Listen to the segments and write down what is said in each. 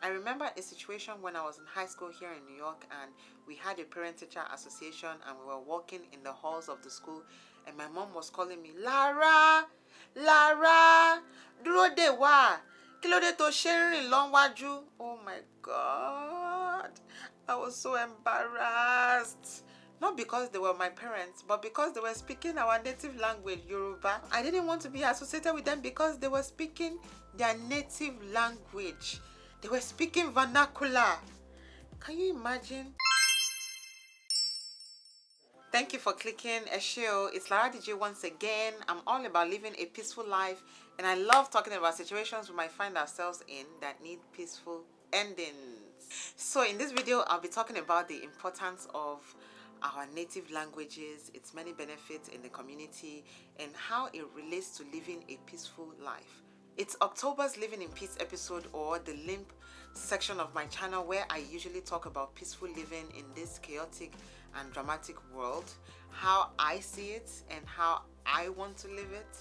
I remember a situation when I was in high school here in New York, and we had a parent-teacher association, and we were walking in the halls of the school, and my mom was calling me, Lara, dúró dè wá. Kí ló dé tó ṣe ń rìn lọ́wájú? Oh my God. I was so embarrassed. Not because they were my parents, but because they were speaking our native language, Yoruba. I didn't want to be associated with them because they were speaking their native language. They were speaking vernacular. Can you imagine? Thank you for clicking. Eshio, it's Laraddiji once again. I'm all about living a peaceful life, and I love talking about situations we might find ourselves in that need peaceful endings. So in this video, I'll be talking about the importance of our native languages, its many benefits in the community, and how it relates to living a peaceful life. It's October's Living in Peace episode, or the LinP section of my channel, where I usually talk about peaceful living in this chaotic and dramatic world, how I see it and how I want to live it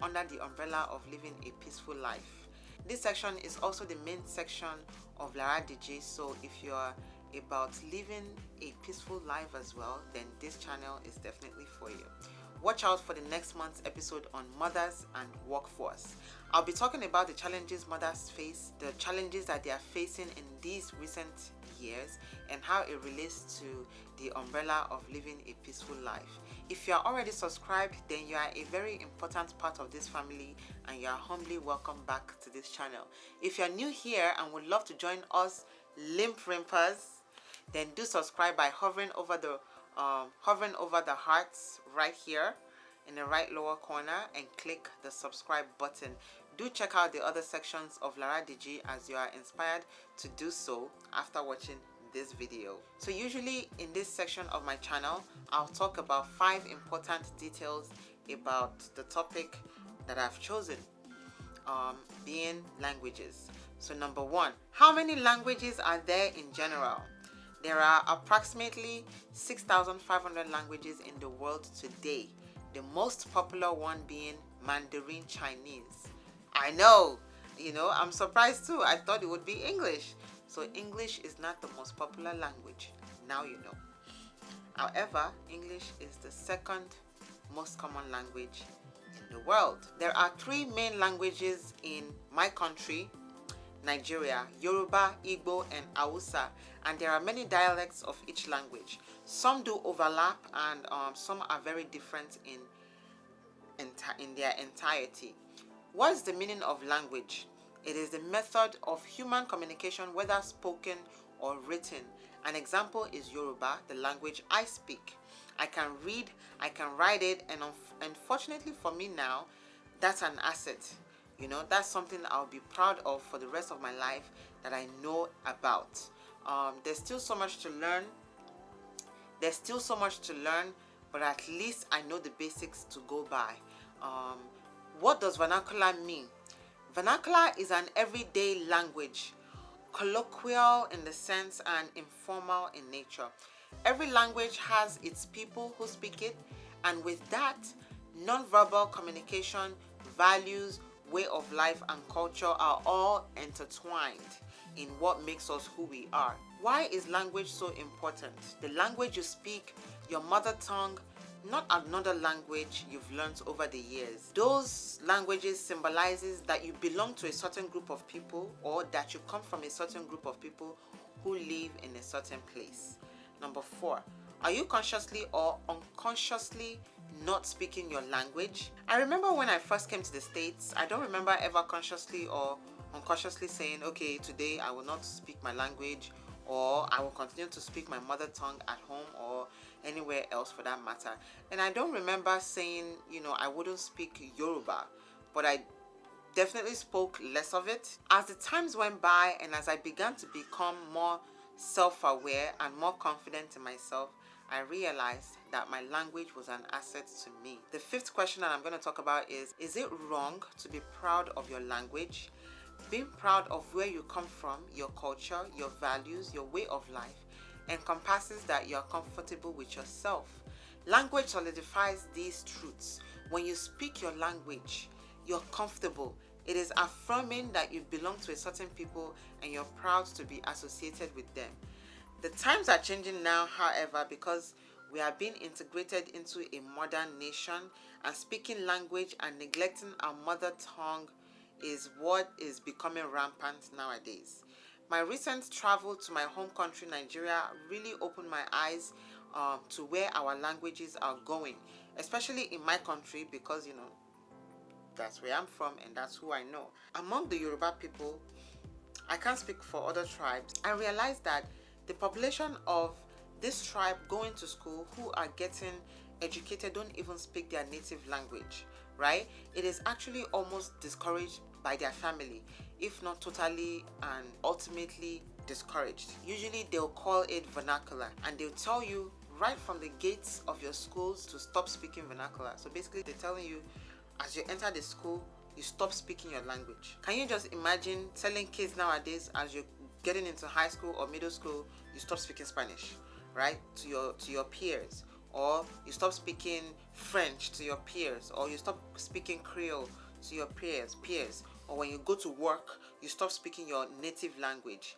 under the umbrella of living a peaceful life. This section is also the main section of Laraddiji, so if you're about living a peaceful life as well, then this channel is definitely for you. Watch out for the next month's episode on mothers and workforce. I'll be talking about the challenges mothers face, the challenges that they are facing in these recent years, and how it relates to the umbrella of living a peaceful life. If you are already subscribed, then you are a very important part of this family, and you are humbly welcome back to this channel. If you are new here and would love to join us LinP Rimpers, then do subscribe by hovering over the hearts right here in the right lower corner and click the subscribe button. Do check out the other sections of Laraddiji as you are inspired to do so after watching this video. So usually in this section of my channel, I'll talk about 5 important details about the topic that I've chosen, being languages. So number 1, how many languages are there in general? There are approximately 6,500 languages in the world today, the most popular one being Mandarin Chinese. I know, I'm surprised too. I thought it would be English. So English is not the most popular language. Now you know. However, English is the second most common language in the world. There are 3 main languages in my country, Nigeria: Yoruba, Igbo, and Hausa, and there are many dialects of each language. Some do overlap, and some are very different in their entirety. What is the meaning of language? It is the method of human communication, whether spoken or written. An example is Yoruba, the language I speak. I can read, I can write it, and unfortunately for me now, that's an asset. That's something I'll be proud of for the rest of my life, that I know about. There's still so much to learn. But at least I know the basics to go by. What does vernacular mean? Vernacular is an everyday language, colloquial in the sense and informal in nature. Every language has its people who speak it, and with that, non-verbal communication, values, way of life, and culture are all intertwined in what makes us who we are. Why is language so important? The language you speak, your mother tongue, not another language you've learned over the years. Those languages symbolizes that you belong to a certain group of people, or that you come from a certain group of people who live in a certain place. Number 4, are you consciously or unconsciously not speaking your language? I remember when I first came to the States, I don't remember ever consciously or unconsciously saying, okay, today I will not speak my language, or I will continue to speak my mother tongue at home or anywhere else for that matter. And I don't remember saying, I wouldn't speak Yoruba, but I definitely spoke less of it. As the times went by and as I began to become more self-aware and more confident in myself, I realized that my language was an asset to me. The 5th question that I'm going to talk about is it wrong to be proud of your language? Being proud of where you come from, your culture, your values, your way of life, encompasses that you're comfortable with yourself. Language solidifies these truths. When you speak your language, you're comfortable. It is affirming that you belong to a certain people and you're proud to be associated with them. The times are changing now, however, because we are being integrated into a modern nation, and speaking language and neglecting our mother tongue is what is becoming rampant nowadays. My recent travel to my home country, Nigeria, really opened my eyes to where our languages are going, especially in my country, because that's where I'm from and that's who I know. Among the Yoruba people, I can't speak for other tribes. I realized that the population of this tribe going to school who are getting educated don't even speak their native language, right? It is actually almost discouraged by their family, if not totally and ultimately discouraged. Usually they'll call it vernacular, and they'll tell you right from the gates of your schools to stop speaking vernacular. So basically they're telling you, as you enter the school, you stop speaking your language. Can you just imagine telling kids nowadays, as you're getting into high school or middle school, you stop speaking Spanish, right? To your peers, or you stop speaking French to your peers, or you stop speaking Creole to your peers, or when you go to work, you stop speaking your native language.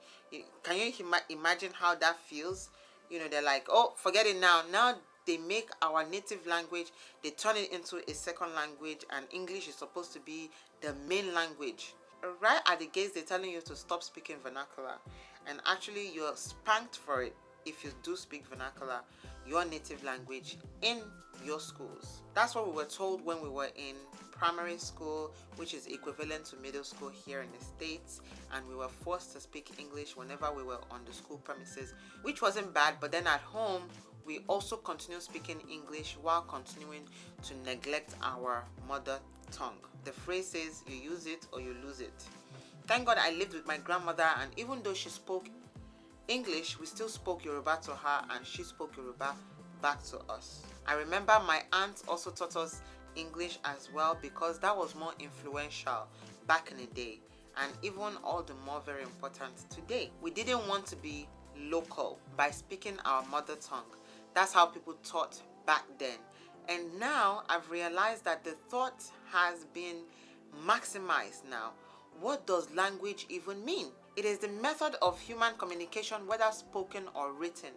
Can you imagine how that feels? They're like, oh, forget it now. Now they make our native language, they turn it into a second language, and English is supposed to be the main language. Right at the gates, they're telling you to stop speaking vernacular, and actually you're spanked for it if you do speak vernacular, your native language, in your schools. That's what we were told when we were in primary school, which is equivalent to middle school here in the States, and we were forced to speak English whenever we were on the school premises, which wasn't bad. But then at home, we also continue speaking English while continuing to neglect our mother tongue. The phrase says, you use it or you lose it. Thank God I lived with my grandmother, and even though she spoke English, we still spoke Yoruba to her, and she spoke Yoruba back to us. I remember my aunt also taught us English as well, because that was more influential back in the day, and even all the more very important today. We didn't want to be local by speaking our mother tongue. That's how people taught back then. And now I've realized that the thought has been maximized now. What does language even mean? It is the method of human communication, whether spoken or written.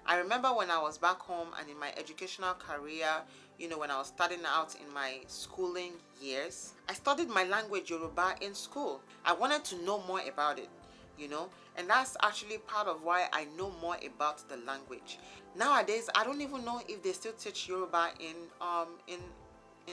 I remember when I was back home and in my educational career, when I was starting out in my schooling years, I studied my language Yoruba in school. I wanted to know more about it, and that's actually part of why I know more about the language. Nowadays, I don't even know if they still teach Yoruba in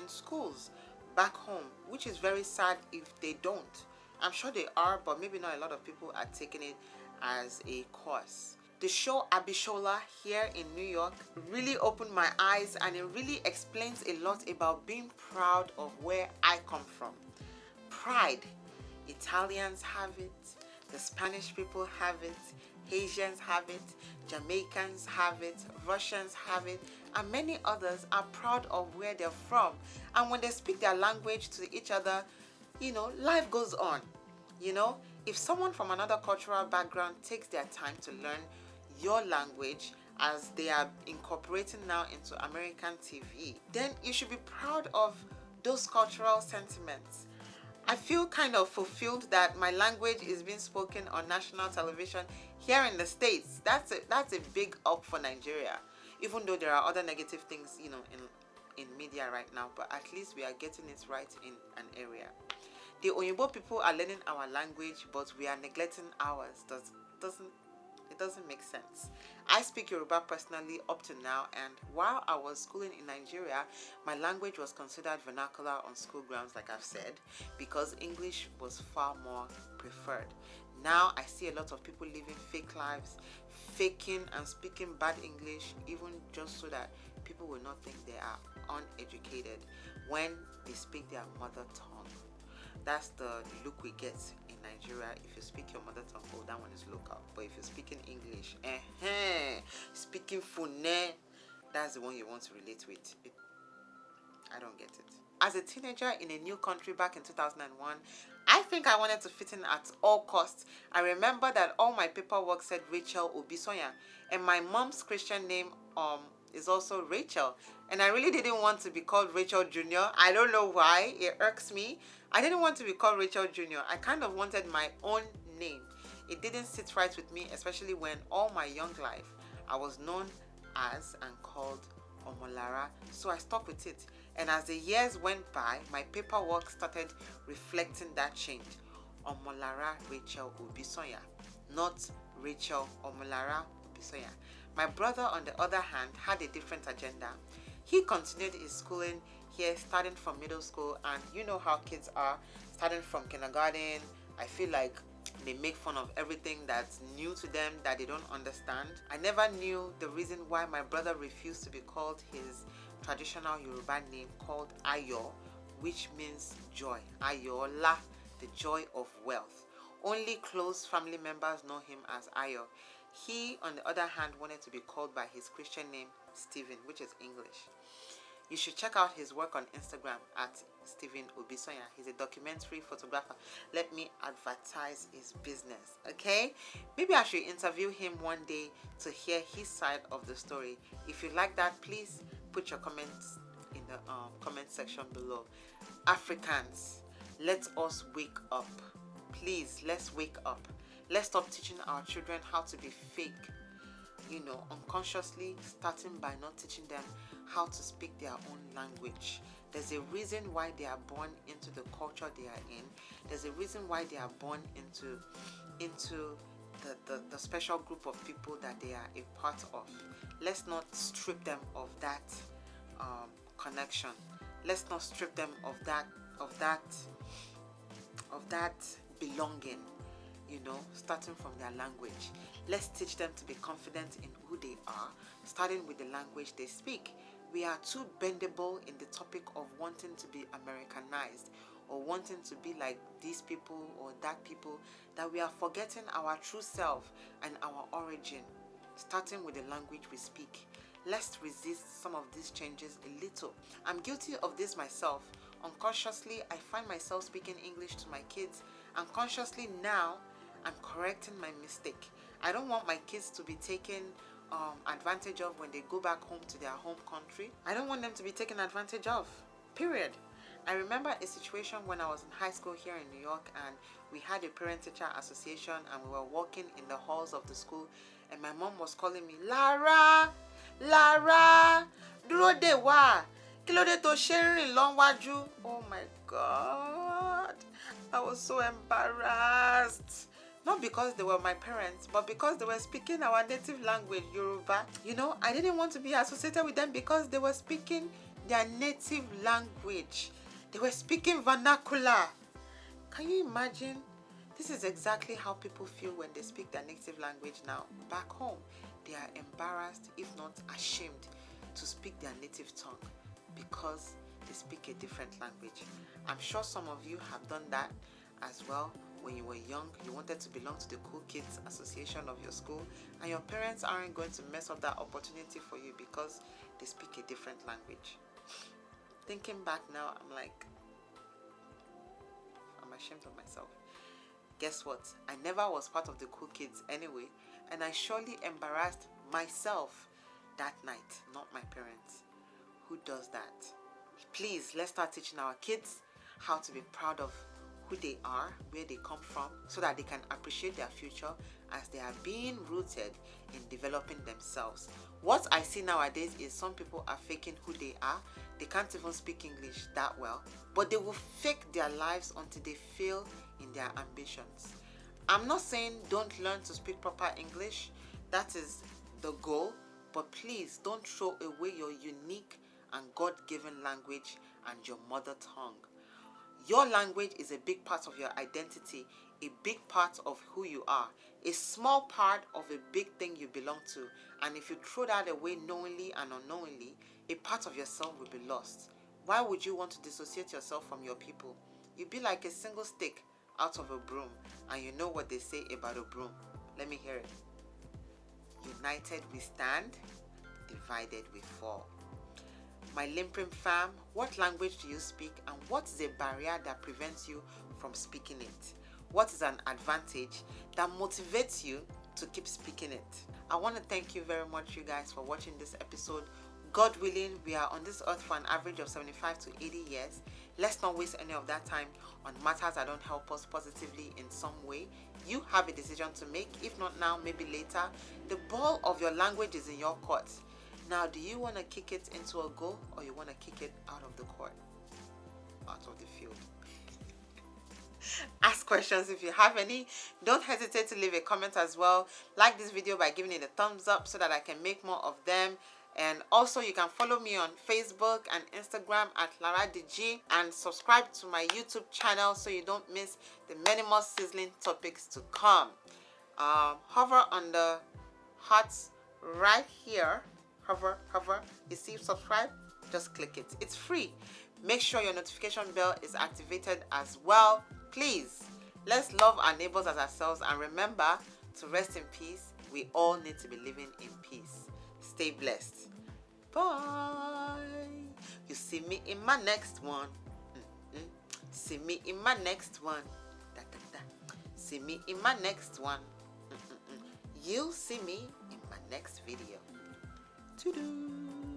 schools back home, which is very sad if they don't. I'm sure they are, but maybe not a lot of people are taking it as a course. The show Abishola here in New York really opened my eyes, and it really explains a lot about being proud of where I come from. Pride. Italians have it, the Spanish people have it, Haitians have it, Jamaicans have it, Russians have it, and many others are proud of where they're from. And when they speak their language to each other, life goes on. If someone from another cultural background takes their time to learn your language, as they are incorporating now into American TV, then you should be proud of those cultural sentiments. I feel kind of fulfilled that my language is being spoken on national television here in the States. That's a big up for Nigeria, even though there are other negative things, in media right now, but at least we are getting it right in an area. The Oyinbo people are learning our language, but we are neglecting ours. It doesn't make sense. I speak Yoruba personally up to now, and while I was schooling in Nigeria, my language was considered vernacular on school grounds, like I've said, because English was far more preferred. Now I see a lot of people living fake lives, faking and speaking bad English, even just so that people will not think they are uneducated when they speak their mother tongue. That's the look we get in Nigeria. If you speak your mother tongue, oh, that one is local. But if you're speaking English, speaking Fune, that's the one you want to relate with. I don't get it. As a teenager in a new country back in 2001, I think I wanted to fit in at all costs. I remember that all my paperwork said Rachel Obisoya, and my mom's Christian name is also Rachel. And I really didn't want to be called Rachel Jr. I don't know why. It irks me. I didn't want to be called Rachel Jr. I kind of wanted my own name. It didn't sit right with me, especially when all my young life I was known as and called Omolara. So I stuck with it. And as the years went by, my paperwork started reflecting that change. Omolara Rachel Obisoya, not Rachel Omolara Obisoya. My brother, on the other hand, had a different agenda. He continued his schooling here, starting from middle school, and you know how kids are, starting from kindergarten. I feel like they make fun of everything that's new to them, that they don't understand. I never knew the reason why my brother refused to be called his traditional Yoruba name called Ayo, which means joy. Ayola, the joy of wealth. Only close family members know him as Ayo. He, on the other hand, wanted to be called by his Christian name, Stephen, which is English. You should check out his work on Instagram at Stephen Obisoya. He's a documentary photographer. Let me advertise his business, okay? Maybe I should interview him one day to hear his side of the story. If you like that, please put your comments in the comment section below. Africans, let us wake up. Please, let's wake up. Let's stop teaching our children how to be fake, unconsciously, starting by not teaching them how to speak their own language. There's a reason why they are born into the culture they are in. There's a reason why they are born into the special group of people that they are a part of. Let's not strip them of that connection. Let's not strip them of that belonging, starting from their language. Let's teach them to be confident in who they are, starting with the language they speak. We are too bendable in the topic of wanting to be Americanized or wanting to be like these people or that people, that we are forgetting our true self and our origin, starting with the language we speak. Let's resist some of these changes a little. I'm guilty of this myself. Unconsciously, I find myself speaking English to my kids, and consciously now, I'm correcting my mistake. I don't want my kids to be taken advantage of when they go back home to their home country. I don't want them to be taken advantage of, period. I remember a situation when I was in high school here in New York, and we had a parent-teacher association, and we were walking in the halls of the school, and my mom was calling me, Lara, dúró dè wá. Kí ló dé tó ṣe ń rìn lọ́wájú? Oh my God. I was so embarrassed. Not because they were my parents, but because they were speaking our native language, Yoruba. I didn't want to be associated with them because they were speaking their native language. They were speaking vernacular. Can you imagine? This is exactly how people feel when they speak their native language now. Back home, they are embarrassed, if not ashamed, to speak their native tongue because they speak a different language. I'm sure some of you have done that as well. When you were young, you wanted to belong to the cool kids association of your school, and your parents aren't going to mess up that opportunity for you because they speak a different language. Thinking back now, I'm ashamed of myself. Guess what? I never was part of the cool kids anyway, and I surely embarrassed myself that night, not my parents. Who does that? Please, let's start teaching our kids how to be proud of who they are, where they come from, so that they can appreciate their future as they are being rooted in developing themselves. What I see nowadays is some people are faking who they are. They can't even speak English that well, but they will fake their lives until they fail in their ambitions. I'm not saying don't learn to speak proper English. That is the goal, but please don't throw away your unique and God-given language and your mother tongue. Your language is a big part of your identity, a big part of who you are, a small part of a big thing you belong to. And if you throw that away knowingly and unknowingly, a part of yourself will be lost. Why would you want to dissociate yourself from your people? You'd be like a single stick out of a broom, and you know what they say about a broom. Let me hear it. United we stand, divided we fall. My LinP fam, what language do you speak, and what is a barrier that prevents you from speaking it? What is an advantage that motivates you to keep speaking it. I want to thank you very much, you guys, for watching this episode. God willing, we are on this earth for an average of 75 to 80 years. Let's not waste any of that time on matters that don't help us positively in some way. You have a decision to make. If not now, maybe later. The ball of your language is in your court. Now, do you want to kick it into a goal, or you want to kick it out of the court, out of the field? Ask questions if you have any. Don't hesitate to leave a comment as well. Like this video by giving it a thumbs up so that I can make more of them. And also, you can follow me on Facebook and Instagram at Laraddiji, and subscribe to my YouTube channel so you don't miss the many more sizzling topics to come. Hover on the hearts right here. Hover. You see subscribe? Just click it. It's free. Make sure your notification bell is activated as well. Please, let's love our neighbors as ourselves, and remember to rest in peace. We all need to be living in peace. Stay blessed. Bye. You see me in my next one. See me in my next one. See me in my next one. You'll see me in my next video. Toodoo.